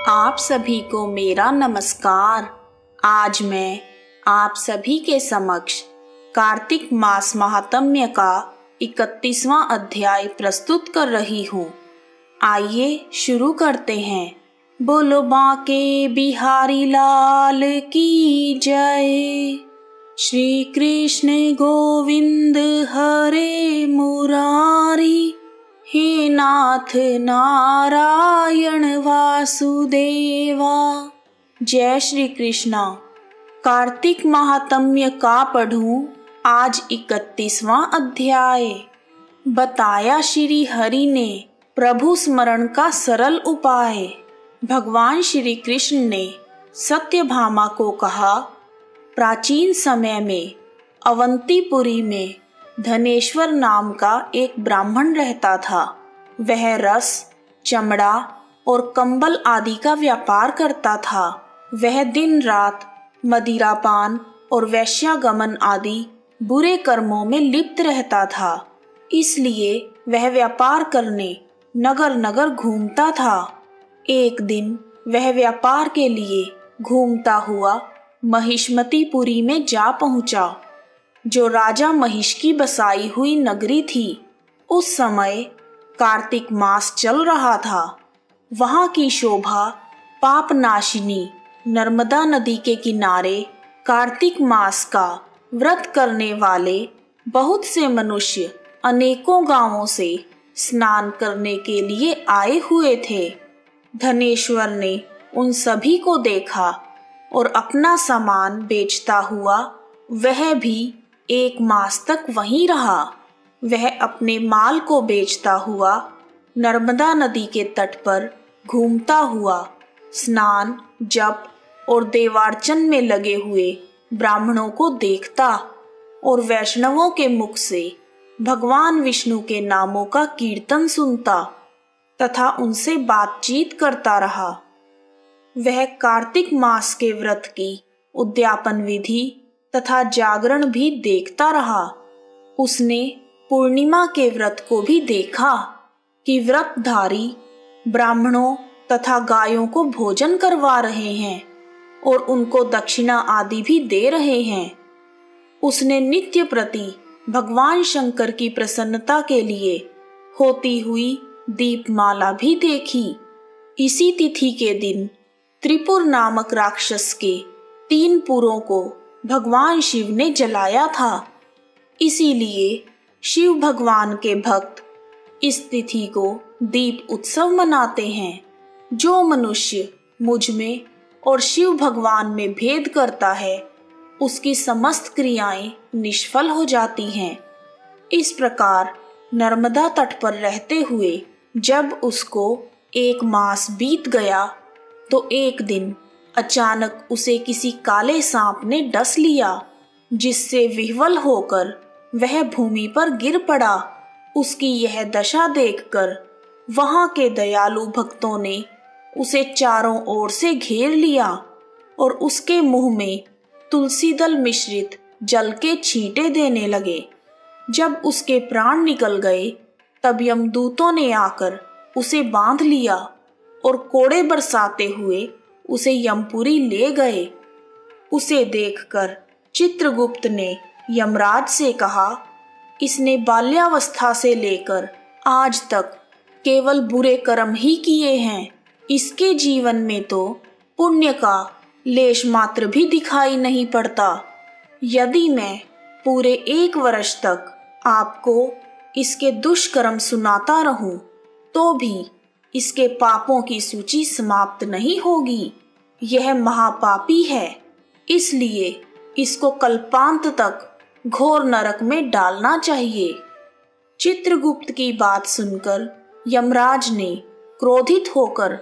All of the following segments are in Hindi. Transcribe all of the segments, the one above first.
आप सभी को मेरा नमस्कार। आज मैं आप सभी के समक्ष कार्तिक मास महात्म्य का 31वां अध्याय प्रस्तुत कर रही हूँ। आइए शुरू करते हैं। बोलो बांके बिहारी लाल की जय। श्री कृष्ण गोविंद हरे मुरारी, हे नाथ नारायण वासुदेवा। जय श्री कृष्णा। कार्तिक महात्म्य का पढ़ूं आज 31वां अध्याय। बताया श्री हरि ने प्रभु स्मरण का सरल उपाय। भगवान श्री कृष्ण ने सत्यभामा को कहा, प्राचीन समय में अवंतीपुरी में धनेश्वर नाम का एक ब्राह्मण रहता था। वह रस, चमड़ा और कंबल आदि का व्यापार करता था। वह दिन रात मदिरापान और वैश्यागमन आदि बुरे कर्मों में लिप्त रहता था। इसलिए वह व्यापार करने नगर नगर घूमता था। एक दिन वह व्यापार के लिए घूमता हुआ महिष्मतीपुरी में जा पहुंचा, जो राजा महिष की बसाई हुई नगरी थी। उस समय कार्तिक मास चल रहा था। वहां की शोभा पापनाशिनी नर्मदा नदी के किनारे कार्तिक मास का व्रत करने वाले बहुत से मनुष्य अनेकों गांवों से स्नान करने के लिए आए हुए थे। धनेश्वर ने उन सभी को देखा और अपना सामान बेचता हुआ वह भी एक मास तक वहीं रहा। वह अपने माल को बेचता हुआ नर्मदा नदी के तट पर घूमता हुआ स्नान, जप और देवार्चन में लगे हुए ब्राह्मणों को देखता और वैष्णवों के मुख से भगवान विष्णु के नामों का कीर्तन सुनता तथा उनसे बातचीत करता रहा। वह कार्तिक मास के व्रत की उद्यापन विधि तथा जागरण भी देखता रहा। उसने पूर्णिमा के व्रत को भी देखा कि व्रतधारी ब्राह्मणों तथा गायों को भोजन करवा रहे हैं और उनको दक्षिणा आदि भी दे रहे हैं। उसने नित्य प्रति भगवान शंकर की प्रसन्नता के लिए होती हुई दीपमाला भी देखी। इसी तिथि के दिन त्रिपुर नामक राक्षस के 3 पुरों को भगवान शिव ने जलाया था। इसीलिए शिव भगवान के भक्त इस तिथि को दीप उत्सव मनाते हैं। जो मनुष्य मुझ में और शिव भगवान में भेद करता है, उसकी समस्त क्रियाएं निष्फल हो जाती हैं। इस प्रकार नर्मदा तट पर रहते हुए जब उसको 1 मास बीत गया, तो एक दिन अचानक उसे किसी काले सांप ने डस लिया, जिससे विह्वल होकर वह भूमि पर गिर पड़ा। उसकी यह दशा देखकर वहां के दयालु भक्तों ने उसे चारों ओर से घेर लिया और उसके मुंह में तुलसी दल मिश्रित जल के छींटे देने लगे। जब उसके प्राण निकल गए, तब यमदूतों ने आकर उसे बांध लिया और कोड़े बरसाते हुए उसे यमपुरी ले गए। उसे देखकर चित्रगुप्त ने यमराज से कहा, इसने बाल्यावस्था से लेकर आज तक केवल बुरे कर्म ही किए हैं। इसके जीवन में तो पुण्य का लेश मात्र भी दिखाई नहीं पड़ता। यदि मैं पूरे 1 वर्ष तक आपको इसके दुष्कर्म सुनाता रहूं, तो भी इसके पापों की सूची समाप्त नहीं होगी। यह महापापी है, इसलिए इसको कल्पांत तक घोर नरक में डालना चाहिए। चित्रगुप्त की बात सुनकर यमराज ने क्रोधित होकर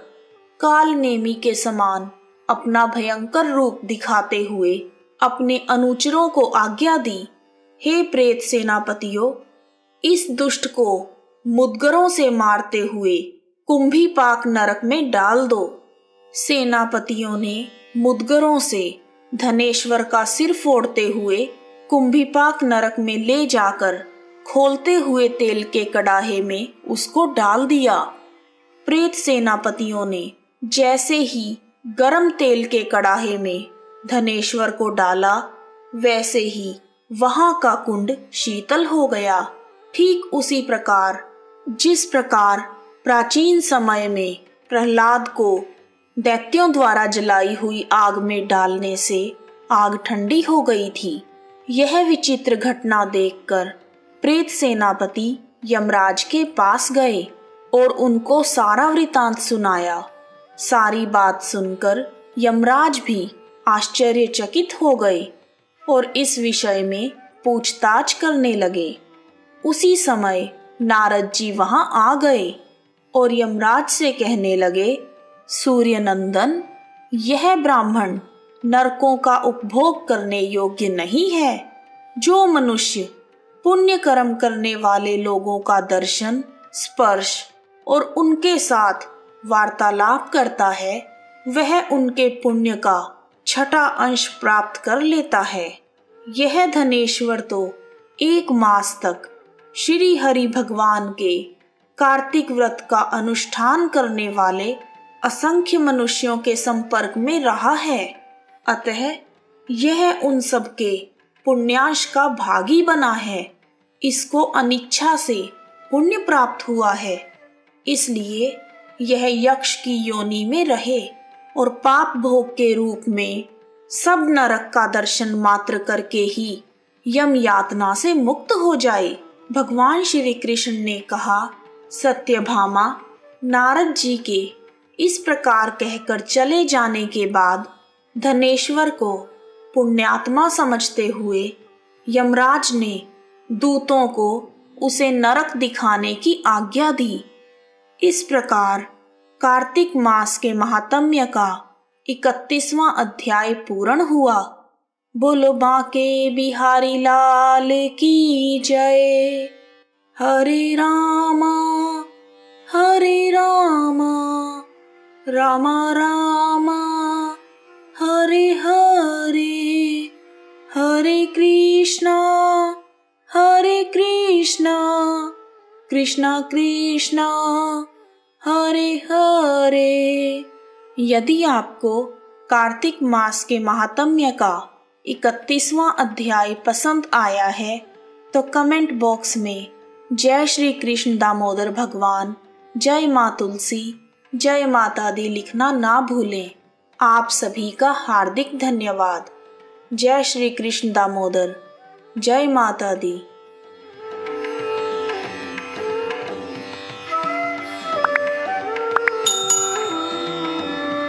कालनेमी के समान अपना भयंकर रूप दिखाते हुए अपने अनुचरों को आज्ञा दी, हे प्रेत सेनापतियों, इस दुष्ट को मुद्गरों से मारते हुए कुंभीपाक नरक में डाल दो। सेनापतियों ने मुद्गरों से धनेश्वर का सिर फोड़ते हुए कुंभीपाक नरक में ले जाकर खोलते हुए तेल के कड़ाहे में उसको डाल दिया। प्रेत सेनापतियों ने जैसे ही गरम तेल के कड़ाहे में धनेश्वर को डाला, वैसे ही वहां का कुंड शीतल हो गया। ठीक उसी प्रकार जिस प्रकार प्राचीन समय में प्रहलाद को दैत्यों द्वारा जलाई हुई आग में डालने से आग ठंडी हो गई थी। यह विचित्र घटना देखकर प्रेत सेनापति यमराज के पास गए और उनको सारा वृतांत सुनाया। सारी बात सुनकर यमराज भी आश्चर्यचकित हो गए और इस विषय में पूछताछ करने लगे। उसी समय नारद जी वहां आ गए और यमराज से कहने लगे, सूर्य नंदन, यह ब्राह्मण नरकों का उपभोग करने योग्य नहीं है। जो मनुष्य पुण्य कर्म करने वाले लोगों का दर्शन, स्पर्श और उनके साथ वार्तालाप करता है, वह उनके पुण्य का छठा अंश प्राप्त कर लेता है। यह धनेश्वर तो 1 मास तक श्री हरि भगवान के कार्तिक व्रत का अनुष्ठान करने वाले असंख्य मनुष्यों के संपर्क में रहा है। अतः यह उन सबके पुण्यांश का भागी बना है। इसको अनिच्छा से पुण्य प्राप्त हुआ है, इसलिए यह यक्ष की योनि में रहे और पाप भोग के रूप में सब नरक का दर्शन मात्र करके ही यम यातना से मुक्त हो जाए। भगवान श्री कृष्ण ने कहा, सत्यभामा, नारद जी के इस प्रकार कहकर चले जाने के बाद धनेश्वर को पुण्यात्मा समझते हुए यमराज ने दूतों को उसे नरक दिखाने की आज्ञा दी। इस प्रकार कार्तिक मास के महात्म्य का 31वां अध्याय पूर्ण हुआ। बोलो बांके बिहारी लाल की जय। हरे रामा रामा रामा हरे हरे, हरे कृष्णा कृष्णा कृष्णा हरे हरे। यदि आपको कार्तिक मास के महात्म्य का 31वां अध्याय पसंद आया है तो कमेंट बॉक्स में जय श्री कृष्ण दामोदर भगवान, जय माँ तुलसी, जय माता दी लिखना ना भूलें। आप सभी का हार्दिक धन्यवाद। जय श्री कृष्ण दामोदर, जय माता दी।